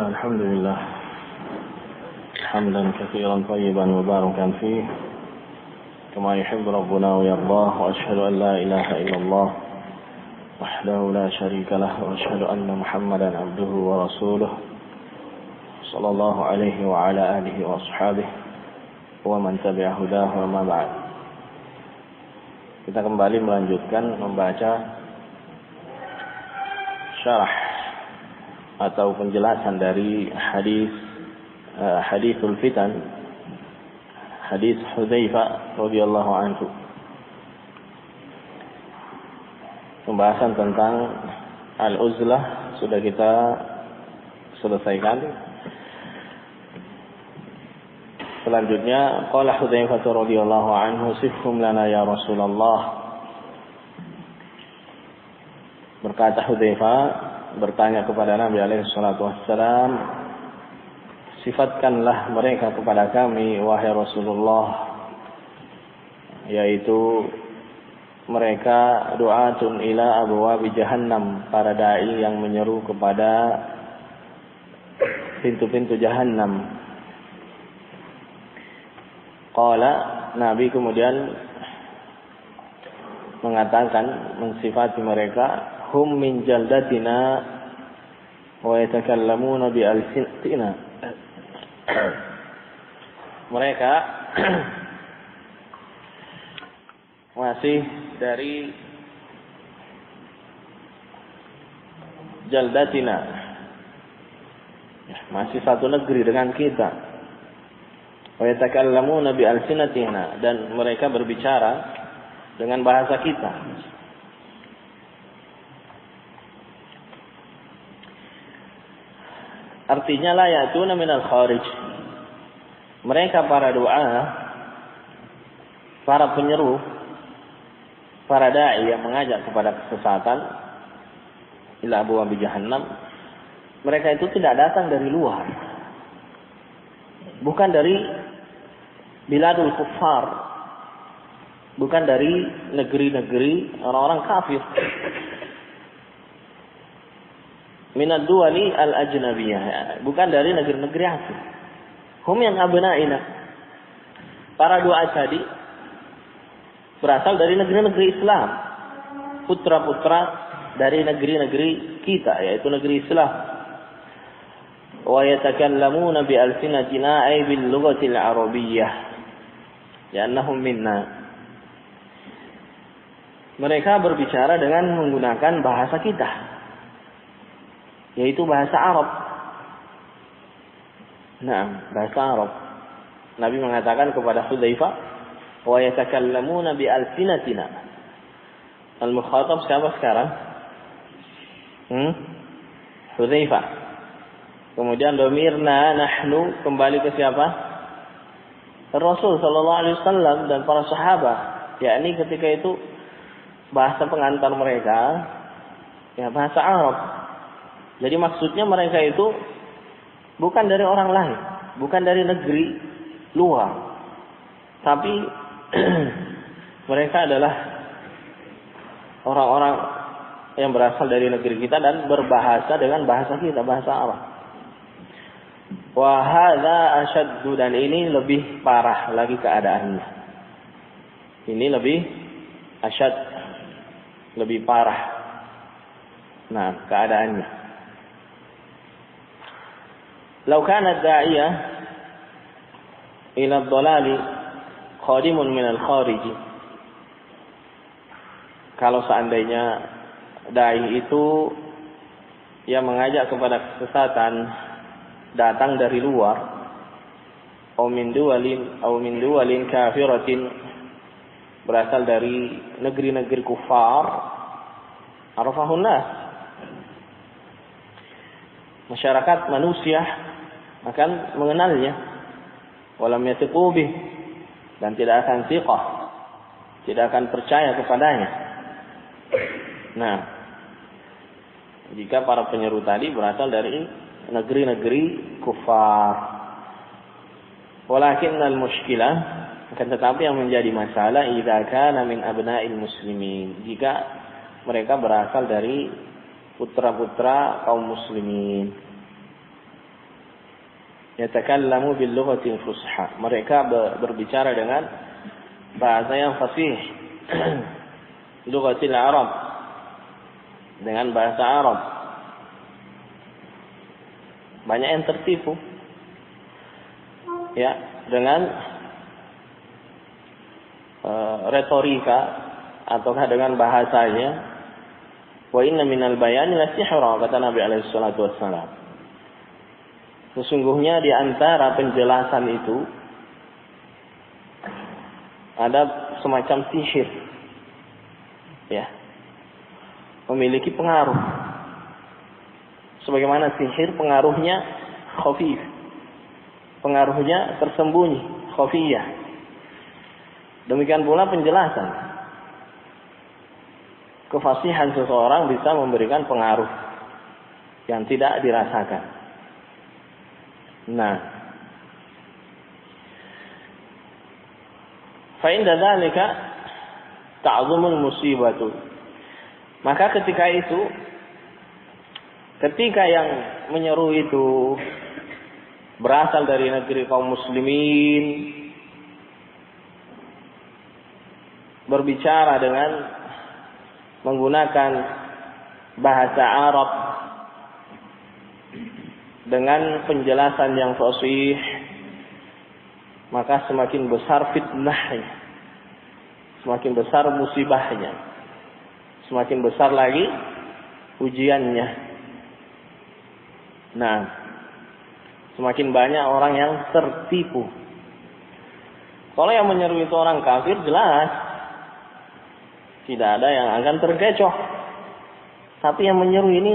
الله الحمد لله حمدا كثيرا طيبا مباركا فيه كما يحب ربنا ويرضاه وأشهد أن لا إله إلا الله وحده لا شريك له وأشهد أن محمدا عبده ورسوله صلى الله عليه وعلى آله وأصحابه ومن تبع هداه وما بعد. Kita kembali melanjutkan membaca syarah atau penjelasan dari hadithul fitan, hadis Hudzaifah radhiyallahu anhu. Pembahasan tentang al-uzlah sudah kita selesaikan. Selanjutnya qala Hudzaifah radhiyallahu anhu sifhum lana ya Rasulullah. Berkata Hudzaifah bertanya kepada Nabi alaihi salatu wassalam, sifatkanlah mereka kepada kami wahai Rasulullah, yaitu mereka du'atun ila abwabi jahannam, para dai yang menyeru kepada pintu-pintu jahannam. Qala, Nabi kemudian mengatakan, mensifati mereka, hum min jaldatina wa yatakallamuna bi alsinatina. Mereka masih dari jaldatina, masih satu negeri dengan kita. Wa yatakallamuna bi alsinatina, dan mereka berbicara dengan bahasa kita. Artinya la ya'tuna minal kharij. Mereka para doa, para penyeru, para dai yang mengajak kepada kesesatan, ila abwabi jahannam, mereka itu tidak datang dari luar. Bukan dari biladul kuffar. Bukan dari negeri-negeri orang-orang kafir. Minad duwali al-ajnabiyah, bukan dari negeri-negeri asing. Hum yang abna'ina. Para doa tadi berasal dari negeri-negeri Islam. Putra-putra dari negeri-negeri kita, yaitu negeri Islam. Wa yatakallamuna bi alsinatina ay bil lughati al-arabiyyah. Li'annahum minna. Mereka berbicara dengan menggunakan bahasa kita, yaitu bahasa Arab. Nah, bahasa Arab. Nabi mengatakan kepada Hudzaifah, wa yatakallamuna bi alsinatina. Al-mukhatab siapa sekarang? Hudzaifah. Kemudian domirna nahnu kembali ke siapa? Rasul sallallahu alaihi wasallam dan para sahabat. Yakni ketika itu bahasa pengantar mereka ya bahasa Arab. Jadi maksudnya mereka itu bukan dari orang lain, bukan dari negeri luar, tapi mereka adalah orang-orang yang berasal dari negeri kita dan berbahasa dengan bahasa kita, bahasa Arab. Wa hadza ashaddu, dan ini lebih parah lagi keadaannya. Ini lebih asyad, lebih parah. Nah, keadaannya. Lau kana ad-da'iya ila ad-dhalali qadimun min al-kharij. Kalau seandainya dai itu yang mengajak kepada kesesatan datang dari luar, aw min duwalin kafiratin, berasal dari negeri-negeri kufar, arafahun nas, masyarakat manusia akan mengenalnya, walam yathiqu bih, dan tidak akan thiqah, tidak akan percaya kepadanya. Nah, jika para penyeru tadi berasal dari negeri-negeri kufar. Walakinnal mushkilah, akan tetapi yang menjadi masalah idza kana min abna'il muslimin, jika mereka berasal dari putra-putra kaum muslimin. yatakallamu bil lughatil fusha. Mereka berbicara dengan bahasa yang fasih. Lughatil Arab, dengan bahasa Arab. Banyak yang tertipu ya dengan retorika ataukah dengan bahasanya. Wa inna minal bayani la sihra, kata Nabi alaihi salatu wassalam. Sesungguhnya di antara penjelasan itu ada semacam sihir. Ya. Memiliki pengaruh. Sebagaimana sihir pengaruhnya khafif. Pengaruhnya tersembunyi, khafiyah. Demikian pula penjelasan. Kefasihan seseorang bisa memberikan pengaruh yang tidak dirasakan. Nah, fa inda dzalika ta'zumul musibatu. Maka ketika itu, ketika yang menyeru itu berasal dari negeri kaum muslimin, berbicara dengan menggunakan bahasa Arab dengan penjelasan yang fasih, maka semakin besar fitnahnya, semakin besar musibahnya, semakin besar lagi ujiannya. Nah, semakin banyak orang yang tertipu. Kalau yang menyeru itu orang kafir, jelas tidak ada yang akan terkecoh. Tapi yang menyeru ini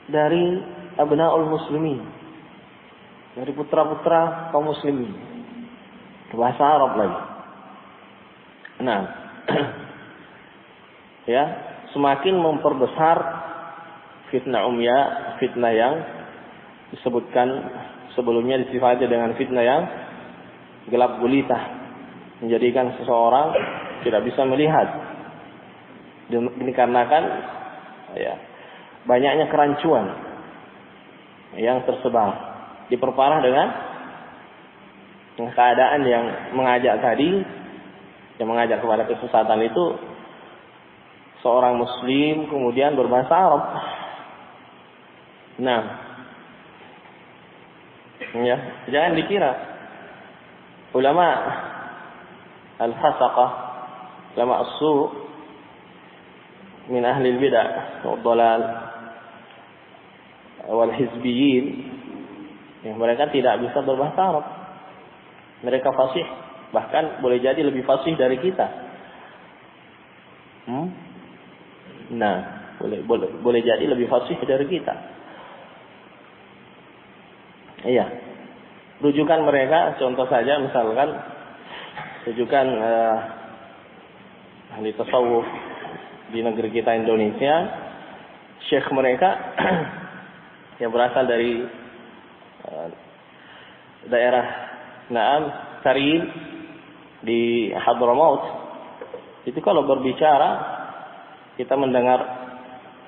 dari abnaul muslimin, dari putra-putra kaum muslimin, bahasa Arab lagi. Nah, ya, semakin memperbesar fitnah fitnah yang disebutkan sebelumnya, disifati dengan fitnah yang gelap gulita, menjadikan seseorang tidak bisa melihat. Ini karena kan ya, banyaknya kerancuan yang tersebar, diperparah dengan keadaan yang mengajak tadi, yang mengajak kepada kesesatan itu seorang muslim kemudian berbahasa Arab. Nah, ya, jangan dikira ulama al-fasaqah, ulama as-su' min ahli al-bid'ah wal dhalal wal hizbiyyin, yang mereka tidak bisa berbahasa Arab. Mereka fasih, bahkan boleh jadi lebih fasih dari kita. Nah, boleh jadi lebih fasih dari kita. Iya. Rujukan mereka, contoh saja misalkan rujukan ahli tasawuf di negeri kita Indonesia, syekh mereka yang berasal dari daerah Karim di Hadramaut, itu kalau berbicara kita mendengar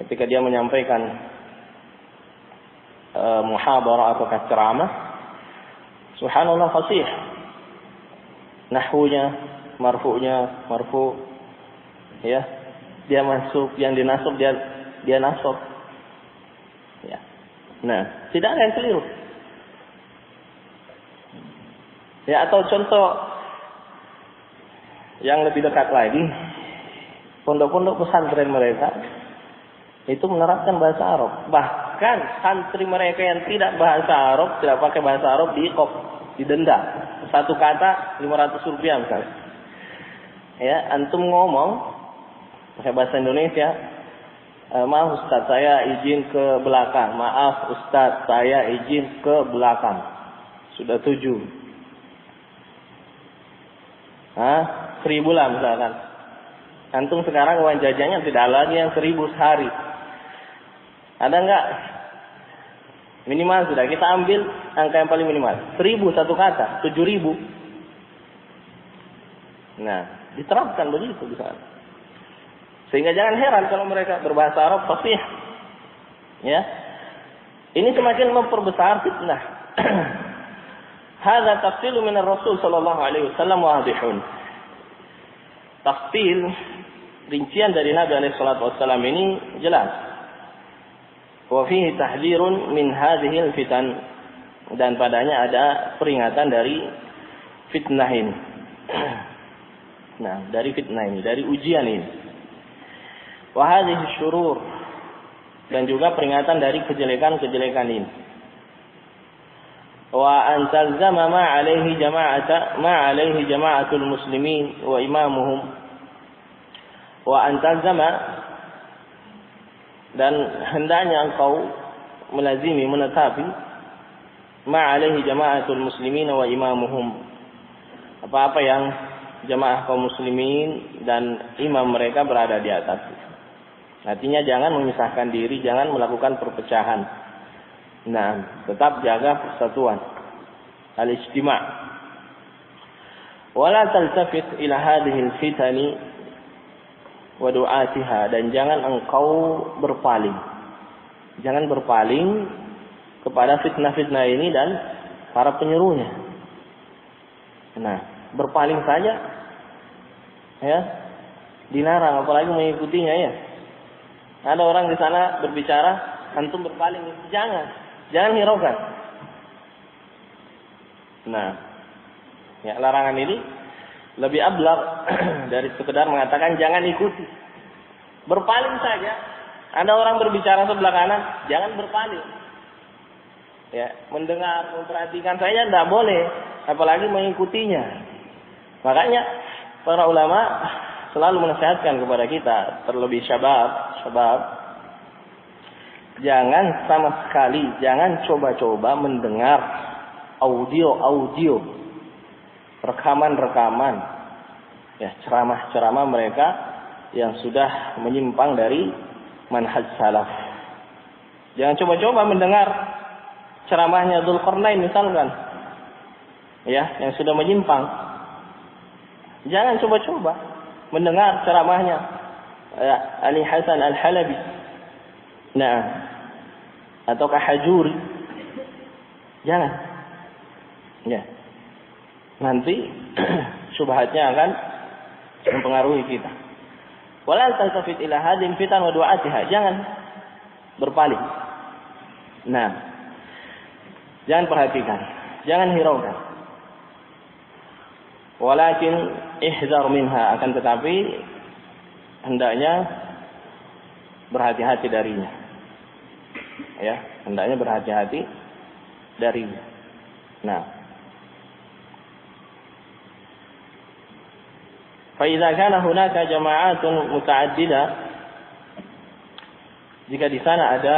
ketika dia menyampaikan muhadarah atau ceramah, subhanallah fasih, nahwunya, marfu, ya, dia masuk, yang dinasab dia nasab. Ya. Nah, tidak ada yang keliru. Ya, atau contoh yang lebih dekat lagi, pondok-pondok pesantren mereka itu menerapkan bahasa Arab. Bahkan santri mereka yang tidak bahasa Arab, tidak pakai bahasa Arab, didenda. Satu kata 500 rupiah misalnya. Ya, antum ngomong pakai bahasa Indonesia, maaf Ustaz, saya izin ke belakang. Maaf Ustaz, saya izin ke belakang. Sudah 7. 1000 lah misalkan. Antum sekarang uang jajannya tidak lagi yang 1000 sehari. Ada enggak? Minimal sudah kita ambil angka yang paling minimal. 1000 satu kata, 7000. Nah, diterapkan begitu misalkan. Sehingga jangan heran kalau mereka berbahasa Arab fasih. Ya. Ini semakin memperbesar fitnah. Hadza tafsilu min ar-Rasul sallallahu alaihi wasallam wadihun. Tafsil rincian dari Nabi alaihi salatu wasallam ini jelas. Wa fihi tahdhirun min hadhihi al-fitan, dan padanya ada peringatan dari fitnah ini. Nah, dari fitnah ini, dari ujian ini. Wa hadhihi syurur, dan juga peringatan dari kejelekan-kejelekan ini. Wa an talzama ma alaihi jama'atul muslimin wa imamuhum. Wa an talzama, dan hendaknya engkau melazimi, menetapi ma alaihi jama'atul muslimin wa imamuhum, apa-apa yang jamaah kaum muslimin dan imam mereka berada di atas. Artinya jangan memisahkan diri, jangan melakukan perpecahan. Nah, tetap jaga persatuan. Al-ijtima'. Wala taltafit ila hadhihi al-fitani wa du'atiha, dan jangan engkau berpaling. Jangan berpaling kepada fitnah-fitnah ini dan para penyuruhnya. Nah, berpaling saja ya dilarang, apalagi mengikutinya ya. Ada orang di sana berbicara, antum berpaling, jangan hiraukan. Nah, ya larangan ini lebih ablaq dari sekedar mengatakan jangan ikuti. Berpaling saja. Ada orang berbicara sebelah kanan, jangan berpaling. Ya, mendengar, memperhatikan saja tidak boleh, apalagi mengikutinya. Makanya para ulama selalu menasihatkan kepada kita, terlebih syabab, jangan sama sekali, jangan coba-coba mendengar audio, rekaman, ya ceramah-ceramah mereka yang sudah menyimpang dari manhaj salaf. Jangan coba-coba mendengar ceramahnya Dzulqarnain misalkan, ya yang sudah menyimpang. Jangan coba-coba mendengar ceramahnya Ali Hasan Al-Halabi, nah, atau Kahajuri. Jangan. Ya. Nanti syubhatnya akan mempengaruhi kita. Wala taltafit ila hadhihi fitan wa du'atiha. Jangan berpaling. Nah, jangan perhatikan, jangan hiraukan. Walakin ihzar minha, akan tetapi hendaknya berhati-hati darinya. Ya, hendaknya berhati-hati darinya. Nah, fa idza kana hunaka jama'atun muta'addidah, jika di sana ada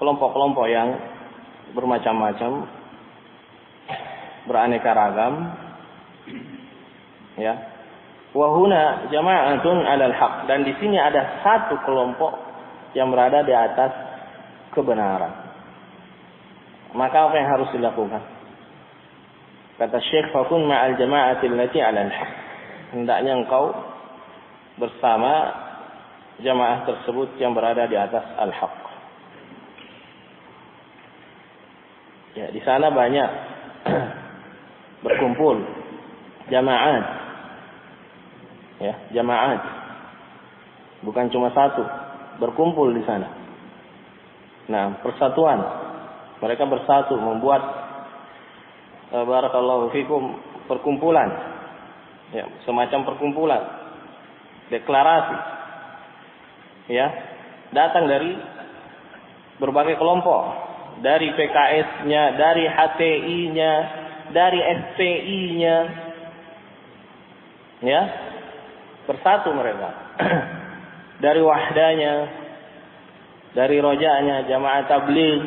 kelompok-kelompok yang bermacam-macam, beraneka ragam, ya, wa huna jama'atun 'alal haq, dan di sini ada satu kelompok yang berada di atas kebenaran. Maka apa yang harus dilakukan? Kata Syekh, fakun ma'al jama'atil lati 'alal haq. Hendaknya engkau bersama jamaah tersebut yang berada di atas al-haq. Ya, di sana banyak berkumpul jamaat. Ya, jamaat. Bukan cuma satu, berkumpul di sana. Nah, persatuan. Mereka bersatu membuat barakallahu fikum perkumpulan. Ya, semacam perkumpulan. Deklarasi. Ya, datang dari berbagai kelompok, dari PKS-nya, dari HTI-nya, dari FPI-nya. Ya, bersatu mereka. Dari Wahdanya, dari Roja'nya, Jamaah Tabligh,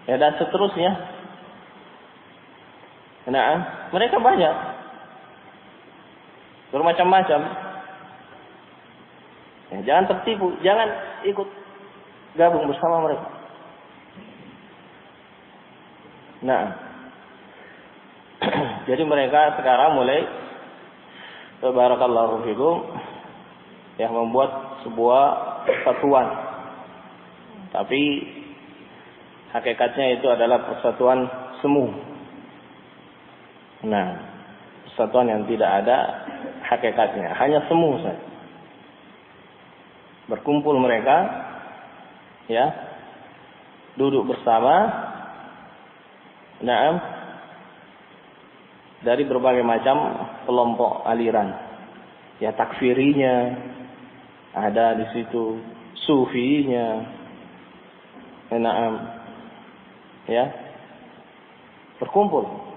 ya, dan seterusnya. Nah, mereka banyak, bermacam-macam. Ya, jangan tertipu, jangan ikut gabung bersama mereka. Nah, jadi mereka sekarang mulai barakallahu fikum yang membuat sebuah persatuan. Tapi Hakikatnya itu adalah persatuan semu. Nah, persatuan yang tidak ada hakikatnya, hanya semu saja. Berkumpul mereka, ya, duduk bersama, dari berbagai macam kelompok aliran. Ya, takfirinya ada di situ, sufinya, ya, berkumpul.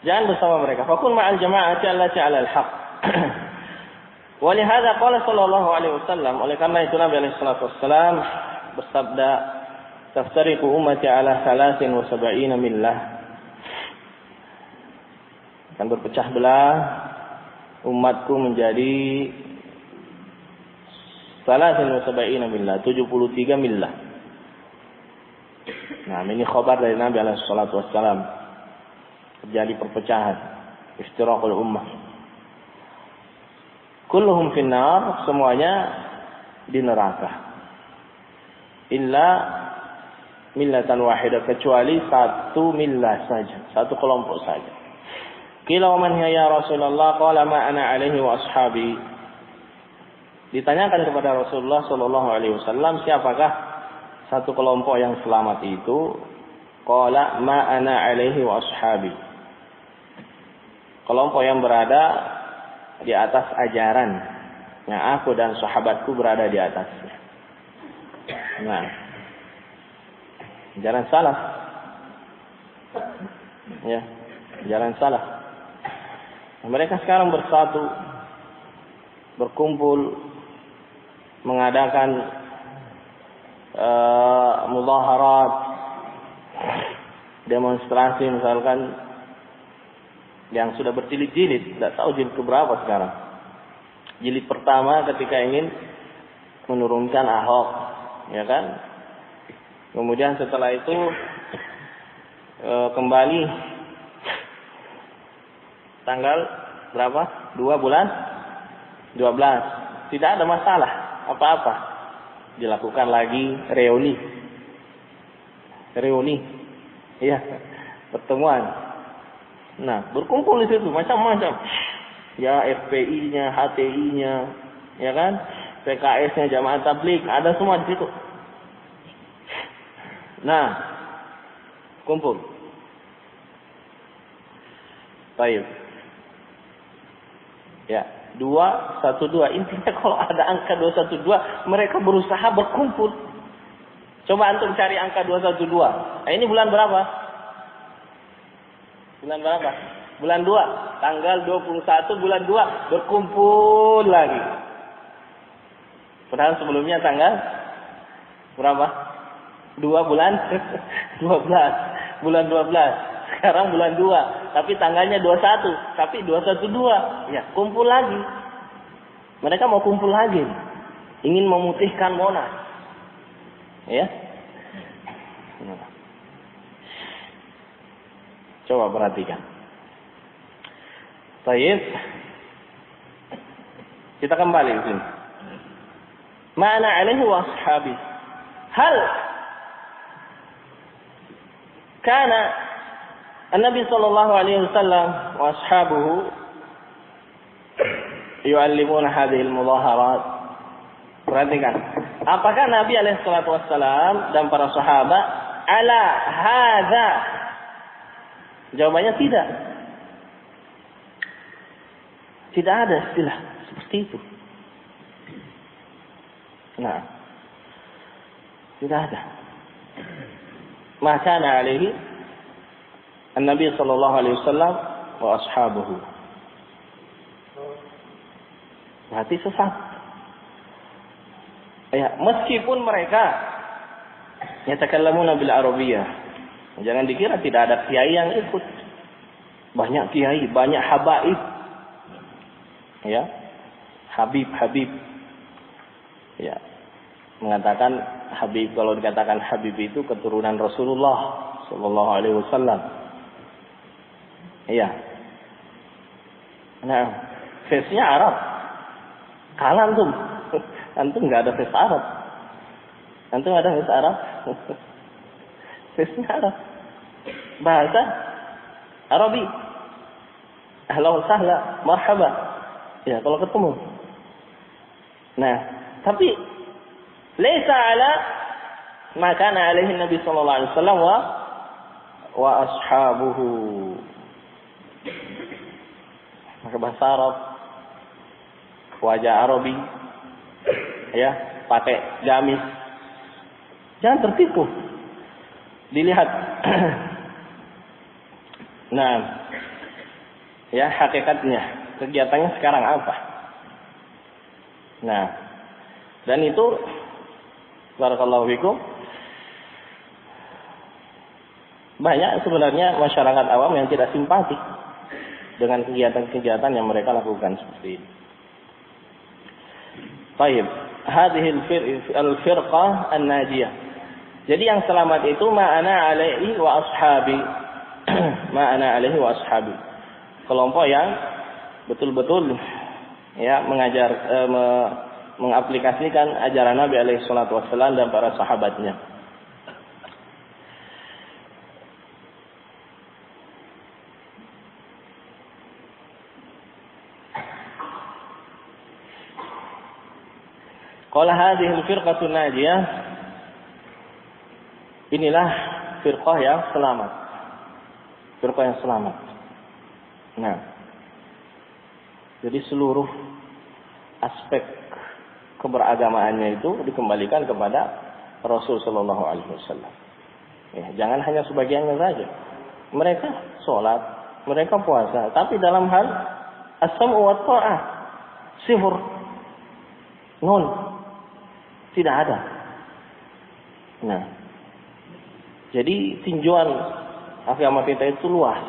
Jangan bersama mereka. Fakun ma'al jama'ati allati 'alal haqq. Wa li hadza qala sallallahu alaihi wasallam, oleh karena itu Nabi alaihi salatu wasallam bersabda, taftariqu ummati ala 73 millah. Akan berpecah belah umatku menjadi 73 millah, 73 millah. Nah, ini khabar dari Nabi alaihi salatu wasallam. Terjadi perpecahan, iftiraqul ummah. Kulluhum finnar, semuanya di neraka. Illa millatan wahidah, kecuali satu millah saja, satu kelompok saja. Qila wa man hiya ya Rasulullah? Qala ma ana alaihi wa ashabi. Ditanyakan kepada Rasulullah sallallahu alaihi wasallam, siapakah satu kelompok yang selamat itu? Qala ma ana alaihi wa ashabi. Kelompok yang berada di atas ajaran yang aku dan sahabatku berada di atasnya. Nah, jalan salaf, ya, jalan salaf. Mereka sekarang bersatu, berkumpul, mengadakan mudaharat, demonstrasi misalkan, yang sudah berjilid-jilid, tidak tahu jilid keberapa sekarang. Jilid pertama ketika ingin menurunkan Ahok, ya kan? Kemudian setelah itu kembali tanggal berapa? 2 bulan 12. Tidak ada masalah apa-apa. Dilakukan lagi reuni. Iya, pertemuan. Nah, berkumpul di situ macam-macam. Ya, FPI-nya, HTI-nya, ya kan? PKS-nya, Jamaah Tabligh, ada semua di situ. Nah, kumpul. Baik. Ya, 212. Intinya kalau ada angka 212, mereka berusaha berkumpul. Coba antum cari angka 212. Nah, ini bulan berapa? Bulan berapa? Bulan 2. Tanggal 21 bulan 2. Berkumpul lagi. Padahal sebelumnya tanggal berapa? 2 bulan 12. Bulan 12. Sekarang bulan 2. Tapi tanggalnya 21. Tapi 212. Ya, kumpul lagi. Mereka mau kumpul lagi. Ingin memutihkan Monas. Ya. Coba perhatikan. Baik. Kita kembali ke sini. Ma'ana alaihi wa ashabi. Hal kana An-Nabi sallallahu alaihi wasallam wa ashabuhu yu'allimuna hadhihi al-mudaharat. Perhatikan. Apakah Nabi alaihi salatu wasallam dan para sahabat ala hadza? Jawabannya tidak. Tidak ada istilah seperti itu. Nah, tidak ada. Maka alaihi An-Nabi sallallahu alaihi wasallam wa ashabuhu. Berarti sesat. Ya, meskipun mereka yatakallamuna bil arabiyyah. Jangan dikira tidak ada kiai yang ikut. Banyak kiai, banyak habaib. Ya. Habib. Ya. Mengatakan Habib, kalau dikatakan Habib itu keturunan Rasulullah sallallahu alaihi wasallam. Iya. Nah, face-nya Arab. Kalah antum. Antum enggak ada face Arab. Antum ada bahasa Arab? Bahasa Arab. Bahasa Arabi. Ahlan wa sahla, marhaba. Ya, kalau ketemu. Nah, tapi laisa ala ma kana alaihi Nabi sallallahu alaihi wasallam wa ashabuhu. Maka bahasa Arab, wajah Arabi, ya, pakai gamis. Jangan tertipu. Dilihat. Nah, ya hakikatnya, kegiatannya sekarang apa? Nah, dan itu barakallahu fikum banyak sebenarnya masyarakat awam yang tidak simpati dengan kegiatan-kegiatan yang mereka lakukan seperti ini. Baik, hadhihi al-firqah an-najiyah. Jadi yang selamat itu ma'ana alaihi wa ashabi. Ma'ana alaihi wa ashabi. Kelompok yang betul-betul ya mengajar mengaplikasikan ajaran Nabi alaihi salatu wasallam dan para sahabatnya. Qala hadhihi al-firqatu najiyah. Inilah firqah yang selamat. Firqah yang selamat. Nah, jadi seluruh aspek keberagamaannya itu dikembalikan kepada Rasul sallallahu alaihi wasallam. Ya, jangan hanya sebagiannya saja. Mereka sholat, mereka puasa, tapi dalam hal as-sam'u wa ta'ah sifur. Nol. Tidak ada. Nah, jadi tinjauan agama kita itu luas.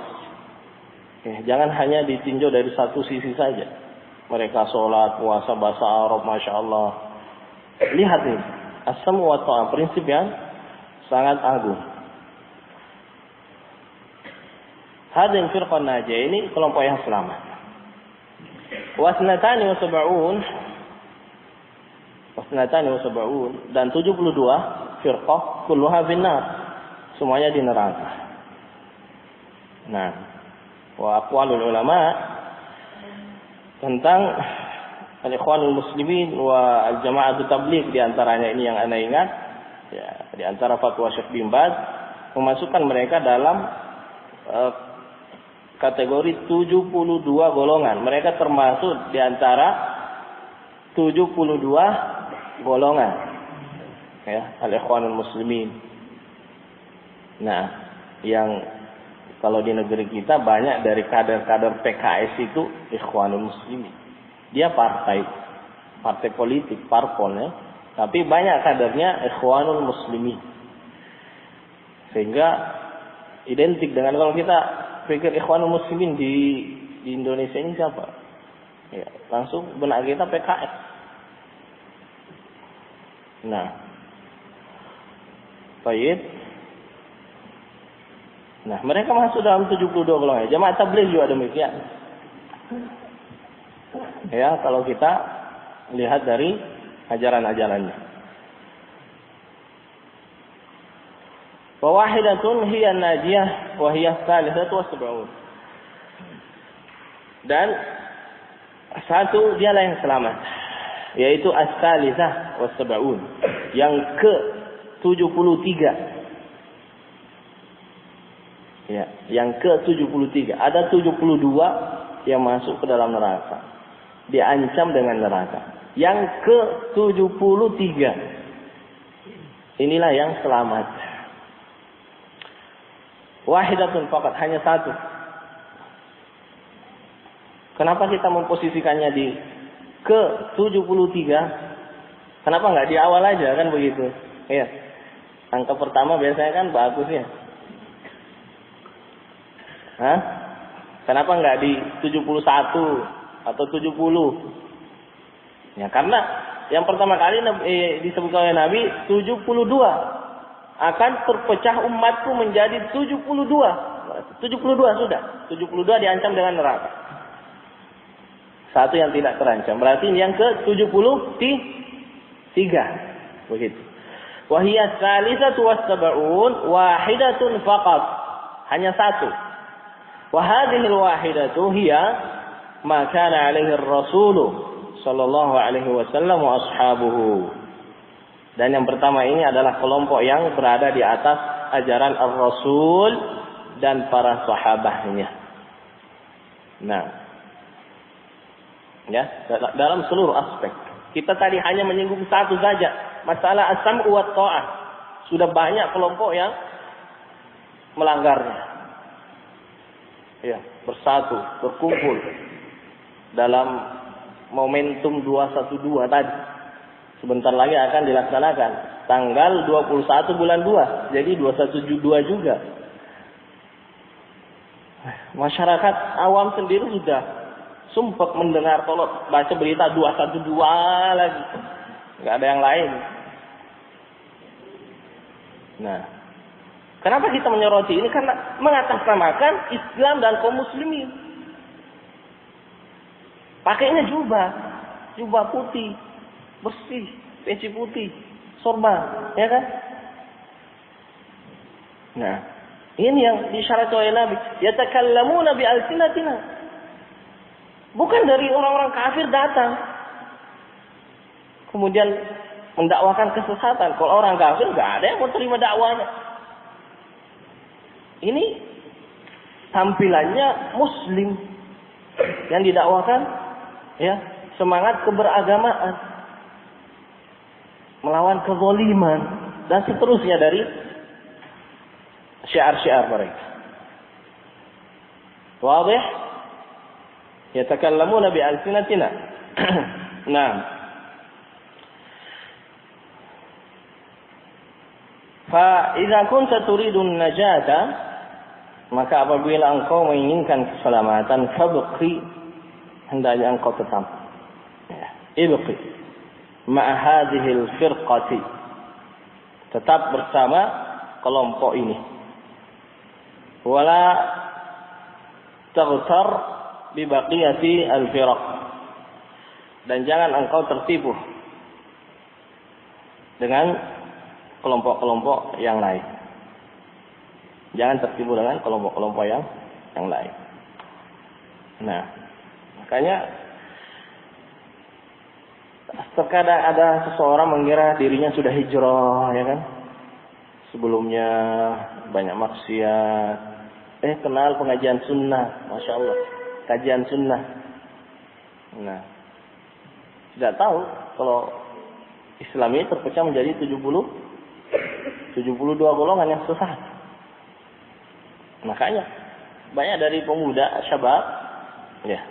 Jangan hanya ditinjau dari satu sisi saja. Mereka sholat, puasa, bahasa Arab, masya Allah. Lihat nih, as-sam'u wa ta'ah, prinsip yang sangat agung. Hadhihi firqah najiyah, ini kelompok yang selamat. Wasnatani wa sab'un dan 72 firqah kulluha finnar, semuanya di neraka. Nah, wa aqwalul ulama tentang al-ikhwanul muslimin wa al-jama'atut tabligh, di antaranya ini yang ana ingat ya, di antara fatwa Syekh bin Baz memasukkan mereka dalam kategori 72 golongan. Mereka termasuk di antara 72 golongan ya, al-ikhwanul muslimin. Nah, yang kalau di negeri kita banyak dari kader-kader PKS itu ikhwanul muslimin. Dia partai politik, parpol ya, tapi banyak kadernya ikhwanul muslimin. Sehingga identik dengan, kalau kita pikir ikhwanul muslimin di Indonesia ini siapa? Ya, langsung benak kita PKS. Nah, baik. Nah, mereka masuk dalam 72 golongan. Jamaah tabligh juga demikian. Ya, kalau kita lihat dari ajaran-ajarannya. Wa wahidatun hiya najiyah wa hiya tsalitsatu wa sab'un. Dan satu dialah yang selamat, yaitu as-salitsah wa sab'un, yang ke-73. Ya, yang ke-73. Ada 72 yang masuk ke dalam neraka, diancam dengan neraka. Yang ke-73 inilah yang selamat. Wahidatun faqat, hanya satu. Kenapa kita memposisikannya di ke-73? Kenapa enggak di awal aja, kan begitu? Iya. Angka pertama biasanya kan bagus ya. Hah? Kenapa enggak di 71 atau 70? Ya, karena yang pertama kali disebut oleh Nabi 72 akan terpecah umatku menjadi 72. 72 sudah. 72 diancam dengan neraka. Satu yang tidak terancam. Berarti yang ke-73. Begitu. Wa hiya tsalitsatu was-sab'un wahidatun faqat. Hanya satu. Wa hadhihi al-wahidatu hiya ma kana 'alaihi ar-rasul sallallahu alaihi wasallam wa ashabuhu. Dan yang pertama ini adalah kelompok yang berada di atas ajaran Ar-Rasul dan para sahabatnya. Nah, ya, dalam seluruh aspek. Kita tadi hanya menyinggung satu saja, masalah as-sam'u wa ta'ah. Sudah banyak kelompok yang melanggarnya. Ya, bersatu, berkumpul dalam momentum 212 tadi. Sebentar lagi akan dilaksanakan tanggal 21 bulan 2. Jadi 212 juga. Masyarakat awam sendiri sudah sumpek mendengar kalau baca berita 212 lagi. Enggak ada yang lain. Nah, kenapa kita menyoroti ini? Karena mengatasnamakan Islam dan kaum muslimin. Pakainya jubah putih, bersih, peci putih, sorban, ya kan? Nah, ini yang disyarat oleh Nabi. Yatakallamuna bi alsinatina. Bukan dari orang-orang kafir datang, kemudian mendakwakan kesesatan. Kalau orang kafir nggak ada yang mau terima dakwanya. Ini tampilannya Muslim yang didakwakan, ya, semangat keberagamaan, melawan kezaliman dan seterusnya dari syiar-syiar mereka. Wadih? Yatakallamuna bi alsinatina. Nah. Fa idza kunta turidun najata, maka apabila engkau menginginkan keselamatan, fabqi, hendaknya engkau tetap, ya, ibqi ma'a hadhil firqati, tetap bersama kelompok ini. Wala taghtar bi baqiyati al-firaq, dan jangan engkau tertipu dengan kelompok-kelompok yang lain. Jangan tertipu dengan kelompok-kelompok yang lain. Nah, makanya terkadang ada seseorang mengira dirinya sudah hijrah, ya kan? Sebelumnya banyak maksiat. Kenal pengajian sunnah, masya Allah, kajian sunnah. Nah, tidak tahu kalau Islam ini terpecah menjadi 72 golongan yang sesat. Makanya banyak dari pemuda syabab, ya,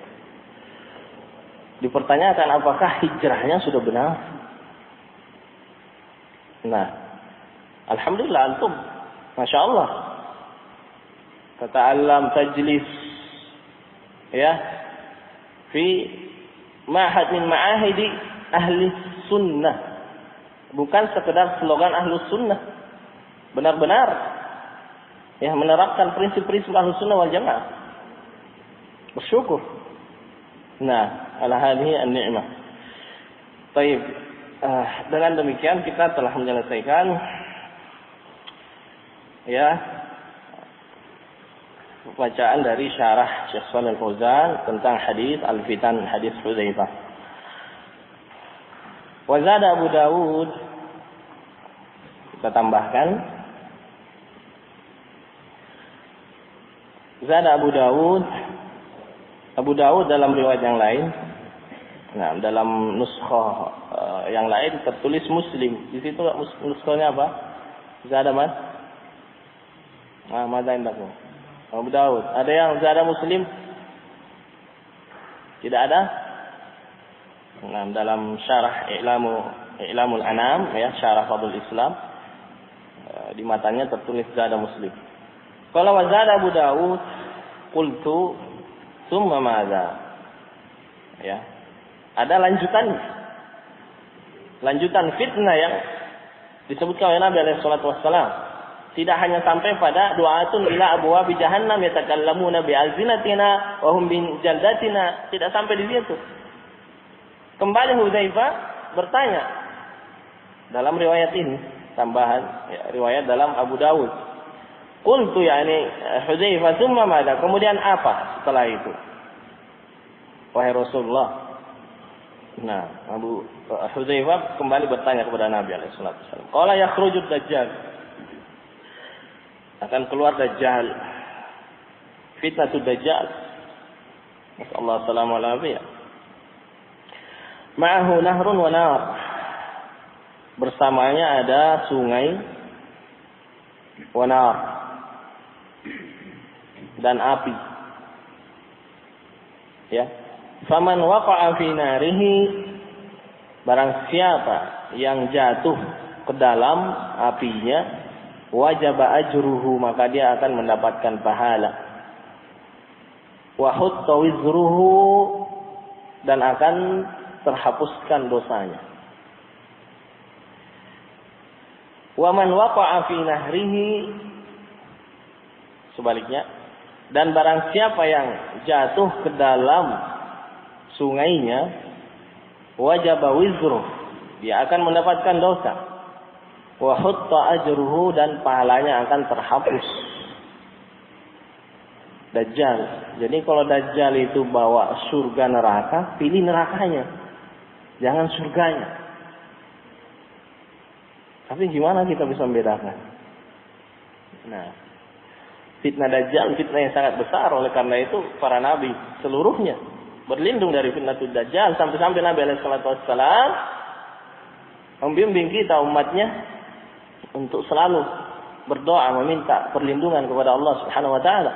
dipertanyakan apakah hijrahnya sudah benar. Nah, alhamdulillah antum, masya Allah, tata'allam tajlis, ya, fi ma'had min ma'ahidi ahli sunnah, bukan sekedar slogan ahli sunnah, benar-benar, ya, menerapkan prinsip-prinsip ahli sunnah wal jamaah. Bersyukur. Nah, ala hadhihi an-ni'mah. Baik, dengan demikian kita telah menyelesaikan, ya, bacaan dari syarah Syekh Shalih Al-Fauzan tentang hadis al-fitan, hadis Hudzaifah. Wa zada Abu Dawud, kita tambahkan, zada Abu Dawud dalam riwayat yang lain. Nah, dalam nuskhah yang lain tertulis Muslim. Di situ nuskhahnya apa? Zada Mas? Mada indakum? Abu Dawud. Ada yang zada Muslim? Tidak ada? Nah, dalam syarah I'lamul Anam, ya, syarah Fadhul Islam, di matanya tertulis zada Muslim. Kalau wazada Abu Dawud, qultu summa madza? Ya. Ada lanjutan fitnah yang disebutkan oleh Nabi alaihi salatu wassalam. Tidak hanya sampai pada du'atun ila abwabi jahannam yatakallamuna bi alzinatina wa hum bin jaldatina, tidak sampai di situ. Kembali Hudzaifah bertanya dalam riwayat ini, tambahan ya, riwayat dalam Abu Dawud. Qultu yakni Hudzaifah tsumma madza? Kemudian apa setelah itu? Wahai Rasulullah. Nah, Abu Hudzaifah kembali bertanya kepada Nabi alaihi salatu wasallam. Qala yakhrujud dajjal. Akan keluar dajjal. Fitnatud dajjal. Masallahu salamu alaihi. Ma'ahu nahrun wa nar. Bersamanya ada sungai wa nar dan api. Ya. Faman waqa'a fi narihi, barang siapa yang jatuh ke dalam apinya, wajaba ajruhu, maka dia akan mendapatkan pahala. Wa hutta wizruhu, dan akan terhapuskan dosanya. Wa man waqa'a fi nahrihi, sebaliknya, dan barang siapa yang jatuh ke dalam sungainya, wajaba wizruh, dia akan mendapatkan dosa. Wa hutta ajruhu, dan pahalanya akan terhapus. Dajjal. Jadi kalau Dajjal itu bawa surga neraka, pilih nerakanya, jangan surganya. Tapi gimana kita bisa membedakan? Nah, fitnah Dajjal fitnah yang sangat besar. Oleh karena itu para nabi seluruhnya berlindung dari fitnatul Dajjal, sampai-sampai Nabi alaihi salatu wassalam membimbing kita umatnya untuk selalu berdoa meminta perlindungan kepada Allah Subhanahu wa taala.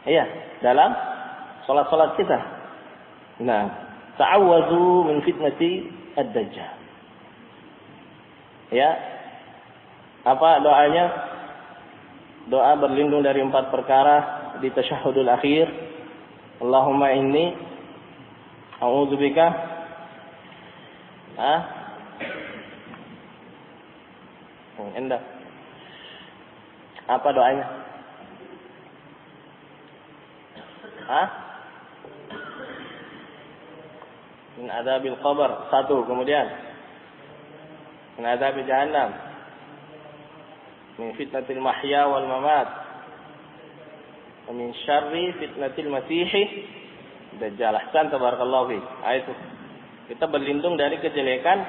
Iya, dalam salat-salat kita. Nah, ta'awwadzu min fitnati ad-Dajjal. Ya. Apa doanya? Doa berlindung dari 4 perkara di tasyahhudul akhir. Allahumma inni a'udzubika Indah. Apa doanya? Min adzabil qabr, 1. Kemudian min adzabil jahannam, min fitnatil mahya wal mamat, wa min syarri fitnatil masiih Dajjal. Ahsan, tabarakallahu fiik. Itu kita berlindung dari kejelekan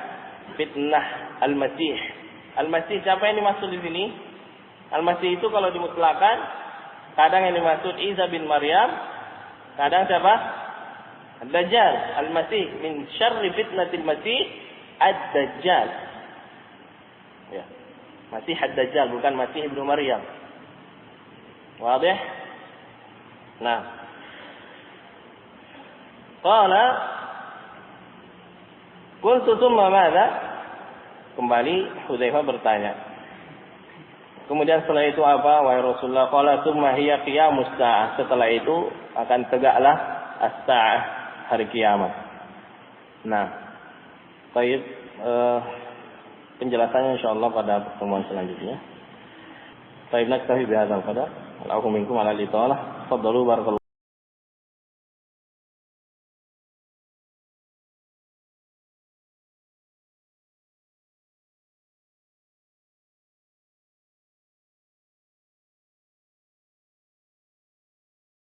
fitnah al-Masih. Al-Masih siapa yang dimaksud di sini? Al-Masih itu kalau dimutlakan, kadang yang dimaksud Isa bin Maryam, kadang siapa? Ad-Dajjal. Al-Masih, min syarri fitnatil Masih ad-Dajjal. Ya. Masih ad-Dajjal, bukan Masih ibnu Maryam. Wadih? Nah, qala qultu tsumma madza? Kembali Hudzaifah bertanya. Kemudian setelah itu apa? Wahai Rasulullah, qala tsumma hiya qiyamus saa'ah. Setelah itu akan tegaklah as-saa'ah, hari kiamat. Nah, baik, penjelasannya insyaallah pada pertemuan selanjutnya. Baik, naktafi bihadzal qadar. Allahu minkum ala al-italah. Fadhalu barakallahu